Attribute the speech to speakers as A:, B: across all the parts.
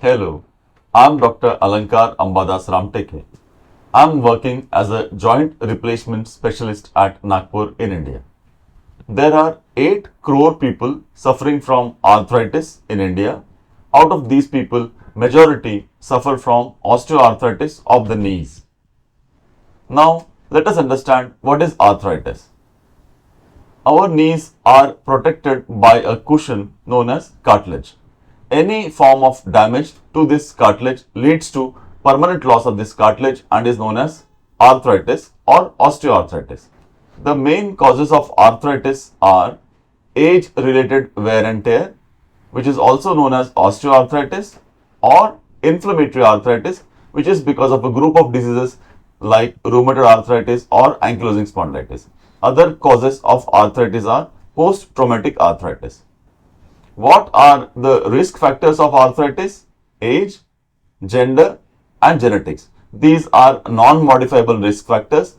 A: Hello, I'm Dr. Alankar Ramteke. I'm working as a joint replacement specialist at Nagpur in India. There are 8 crore people suffering from arthritis in India. Out of these people, majority suffer from osteoarthritis of the knees. Now, let us understand what is arthritis. Our knees are protected by a cushion known as cartilage. Any form of damage to this cartilage leads to permanent loss of this cartilage and is known as arthritis or osteoarthritis. The main causes of arthritis are age related wear and tear, which is also known as osteoarthritis, or inflammatory arthritis, which is because of a group of diseases like rheumatoid arthritis or ankylosing spondylitis. Other causes of arthritis are post traumatic arthritis. What are the risk factors of arthritis? Age, gender, and genetics. These are non modifiable risk factors.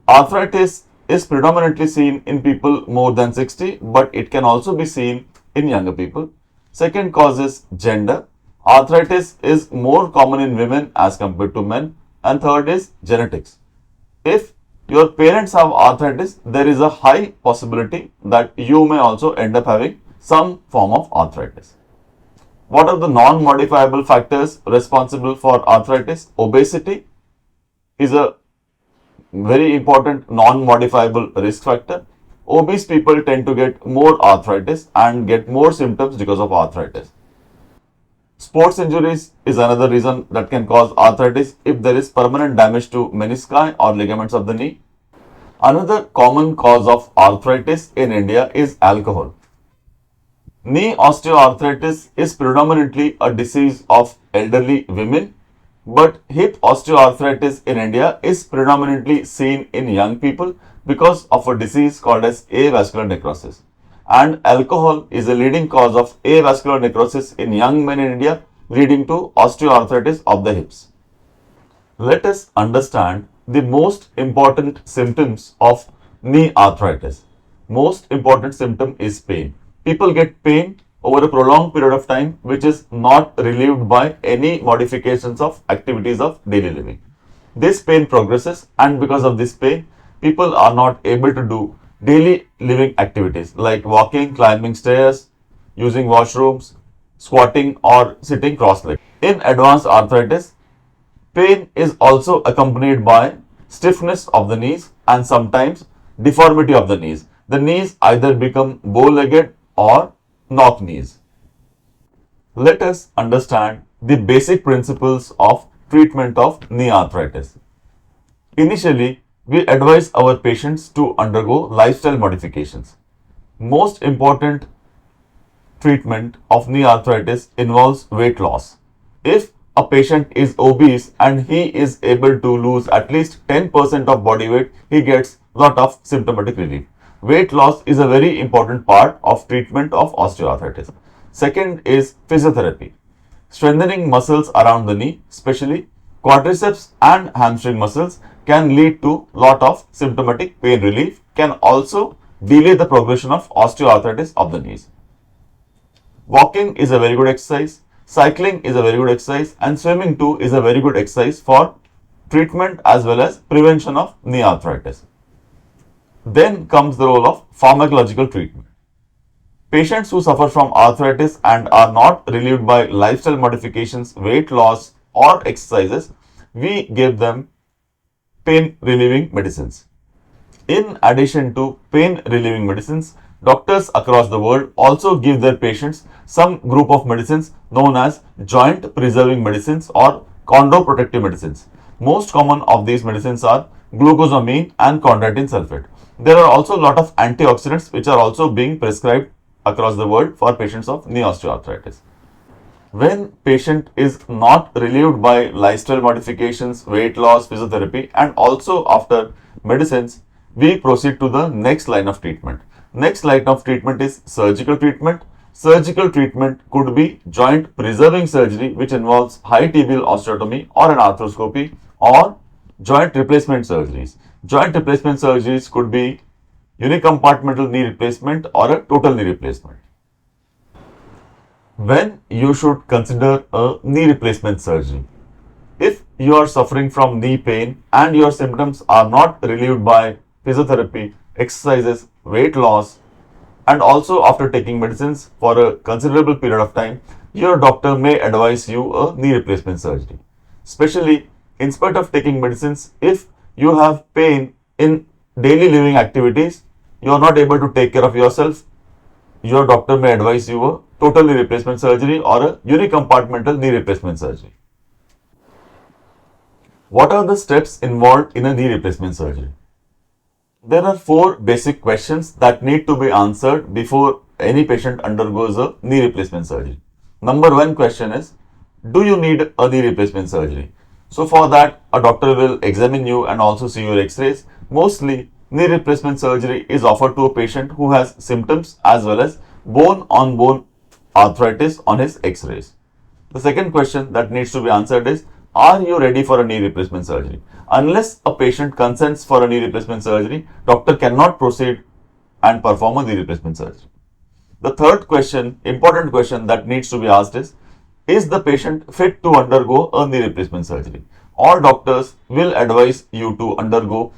A: Arthritis is predominantly seen in people more than 60, but it can also be seen in younger people. Second cause is gender. Arthritis is more common in women as compared to men. And third is genetics. If your parents have arthritis, there is a high possibility that you may also end up having some form of arthritis. What are the non-modifiable factors responsible for arthritis? Obesity is a very important non-modifiable risk factor. Obese people tend to get more arthritis and get more symptoms because of arthritis. Sports injuries is another reason that can cause arthritis if there is permanent damage to menisci or ligaments of the knee. Another common cause of arthritis in India is alcohol. Knee osteoarthritis is predominantly a disease of elderly women, but hip osteoarthritis in India is predominantly seen in young people because of a disease called as avascular necrosis. And alcohol is a leading cause of avascular necrosis in young men in India, leading to osteoarthritis of the hips. Let us understand the most important symptoms of knee arthritis. Most important symptom is pain. People get pain over a prolonged period of time which is not relieved by any modifications of activities of daily living. This pain progresses, and because of this pain, people are not able to do daily living activities like walking, climbing stairs, using washrooms, squatting or sitting cross-legged. In advanced arthritis, pain is also accompanied by stiffness of the knees and sometimes deformity of the knees. The knees either become bow-legged or knock knees. Let us understand the basic principles of treatment of knee arthritis. Initially, we advise our patients to undergo lifestyle modifications. Most important treatment of knee arthritis involves weight loss. If a patient is obese and he is able to lose at least 10% of body weight, he gets lot of symptomatic relief. Weight loss is a very important part of treatment of osteoarthritis. Second is physiotherapy. Strengthening muscles around the knee, especially quadriceps and hamstring muscles, can lead to lot of symptomatic pain relief, can also delay the progression of osteoarthritis of the knees. Walking is a very good exercise, cycling is a very good exercise, and swimming too is a very good exercise for treatment as well as prevention of knee arthritis. Then comes the role of pharmacological treatment. Patients who suffer from arthritis and are not relieved by lifestyle modifications, weight loss, or exercises, we give them pain relieving medicines. In addition to pain relieving medicines, doctors across the world also give their patients some group of medicines known as joint preserving medicines or chondroprotective medicines. Most common of these medicines are glucosamine and chondroitin sulfate. There are also a lot of antioxidants which are also being prescribed across the world for patients of knee osteoarthritis. When patient is not relieved by lifestyle modifications, weight loss, physiotherapy, and also after medicines, we proceed to the next line of treatment. Next line of treatment is surgical treatment. Surgical treatment could be joint preserving surgery, which involves high tibial osteotomy or an arthroscopy, or joint replacement surgeries. Joint replacement surgeries could be unicompartmental knee replacement or a total knee replacement. When you should consider a knee replacement surgery. If you are suffering from knee pain and your symptoms are not relieved by physiotherapy, exercises, weight loss, and also after taking medicines for a considerable period of time, your doctor may advise you a knee replacement surgery. Especially in spite of taking medicines, if you have pain in daily living activities, you are not able to take care of yourself, your doctor may advise you a total knee replacement surgery or a unicompartmental knee replacement surgery. What are the steps involved in a knee replacement surgery? There are four basic questions that need to be answered before any patient undergoes a knee replacement surgery. Number one question is, do you need a knee replacement surgery? So for that, a doctor will examine you and also see your x-rays. Mostly, knee replacement surgery is offered to a patient who has symptoms as well as bone-on-bone arthritis on his x-rays. The second question that needs to be answered is, are you ready for a knee replacement surgery? Unless a patient consents for a knee replacement surgery, doctor cannot proceed and perform a knee replacement surgery. The third question, important question that needs to be asked is the patient fit to undergo a knee replacement surgery? All doctors will advise you to undergo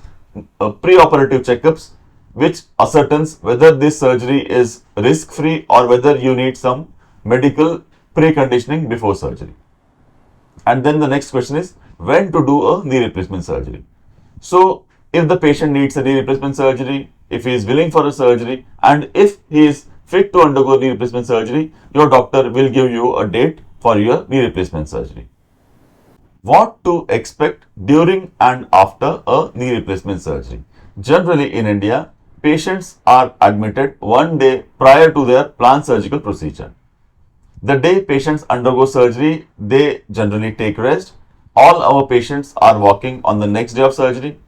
A: pre-operative checkups which ascertains whether this surgery is risk-free or whether you need some medical preconditioning before surgery. And then the next question is when to do a knee replacement surgery. So, if the patient needs a knee replacement surgery, if he is willing for a surgery, and if he is fit to undergo knee replacement surgery, your doctor will give you a date for your knee replacement surgery. What to expect during and after a knee replacement surgery? Generally in India, patients are admitted one day prior to their planned surgical procedure. The day patients undergo surgery, they generally take rest. All our patients are walking on the next day of surgery.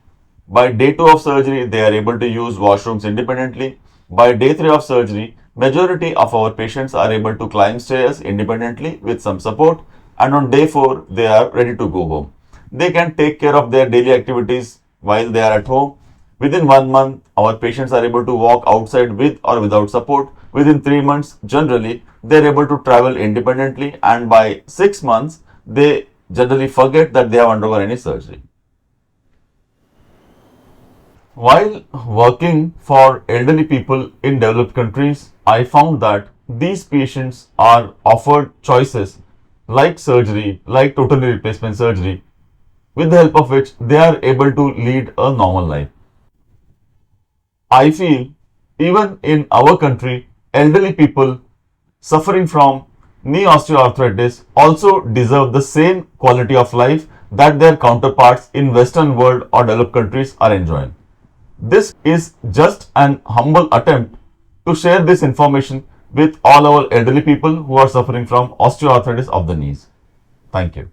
A: By day 2 of surgery, they are able to use washrooms independently. By day 3 of surgery, majority of our patients are able to climb stairs independently with some support. And on day 4, they are ready to go home. They can take care of their daily activities while they are at home. Within 1 month, our patients are able to walk outside with or without support. Within 3 months, generally, they are able to travel independently, and by 6 months, they generally forget that they have undergone any surgery. While working for elderly people in developed countries, I found that these patients are offered choices like surgery, like total knee replacement surgery, with the help of which they are able to lead a normal life. I feel even in our country, elderly people suffering from knee osteoarthritis also deserve the same quality of life that their counterparts in Western world or developed countries are enjoying. This is just an humble attempt to share this information with all our elderly people who are suffering from osteoarthritis of the knees. Thank you.